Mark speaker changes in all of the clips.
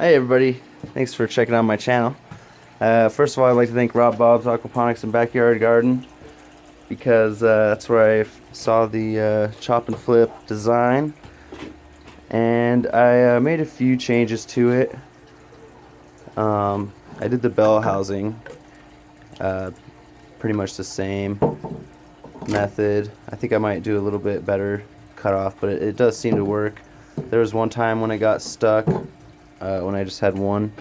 Speaker 1: Hey everybody, thanks for checking out my channel. First of all, I'd like to thank Rob Bob's Aquaponics and Backyard Garden because that's where I saw the chop and flip design, and I made a few changes to it. I did the bell housing, pretty much the same method. I think I might do a little bit better cutoff, but it does seem to work. There was one time when I got stuck when I just had one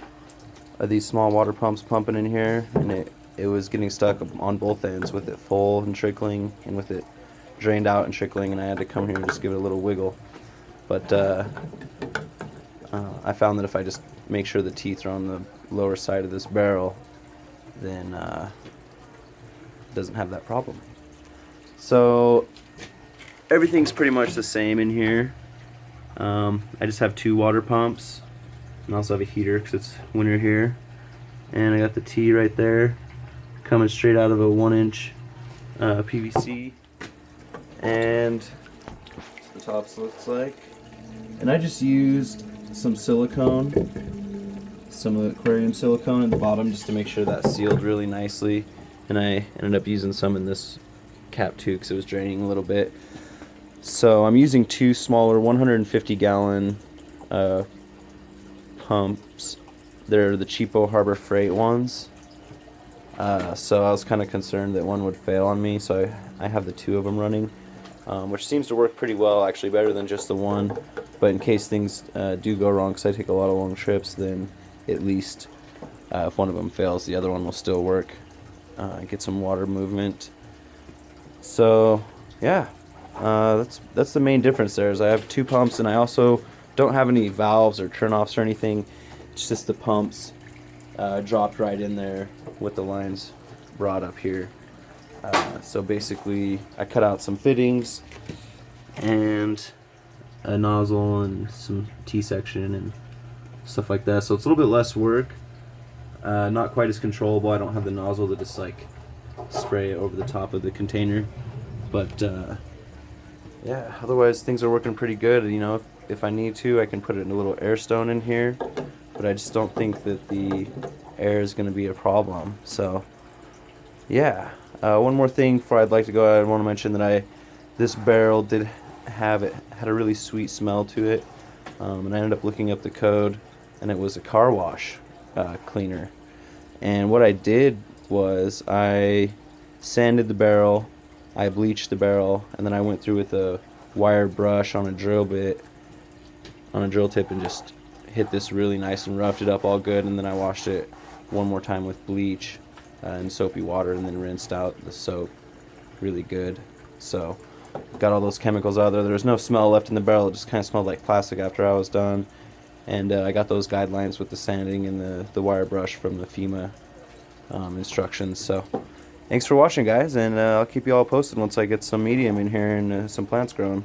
Speaker 1: of these small water pumps pumping in here, and it was getting stuck on both ends with it full and trickling and with it drained out and trickling, and I had to come here and just give it a little wiggle. But I found that if I just make sure the teeth are on the lower side of this barrel, then it doesn't have that problem. So everything's pretty much the same in here. I just have two water pumps, and I also have a heater because it's winter here. And I got the T right there coming straight out of a 1-inch PVC, and the top looks like. And I just used some silicone, some of the aquarium silicone at the bottom, just to make sure that sealed really nicely. And I ended up using some in this cap too because it was draining a little bit. So I'm using two smaller 150-gallon pumps. They're the cheapo Harbor Freight ones. So I was kind of concerned that one would fail on me, so I have the two of them running, which seems to work pretty well, actually better than just the one. But in case things do go wrong, because I take a lot of long trips, then at least if one of them fails, the other one will still work. Get some water movement. So yeah, that's the main difference there. Is I have two pumps, and I also don't have any valves or turn-offs or anything. It's just the pumps dropped right in there with the lines brought up here. So basically I cut out some fittings and a nozzle and some T-section and stuff like that, so it's a little bit less work, not quite as controllable. I don't have the nozzle to just like spray it over the top of the container, but yeah, otherwise things are working pretty good. You know, if I need to, I can put in a little air stone in here, but I just don't think that the air is going to be a problem. So yeah, one more thing before I'd like to go, I want to mention that this barrel had a really sweet smell to it, and I ended up looking up the code, and it was a car wash cleaner. And what I did was I sanded the barrel, I bleached the barrel, and then I went through with a wire brush on a drill tip and just hit this really nice and roughed it up all good. And then I washed it one more time with bleach and soapy water, and then rinsed out the soap really good. So got all those chemicals out of there. There was no smell left in the barrel. It just kind of smelled like plastic after I was done. And I got those guidelines with the sanding and the wire brush from the FEMA instructions. So thanks for watching, guys, and I'll keep you all posted once I get some medium in here and some plants growing.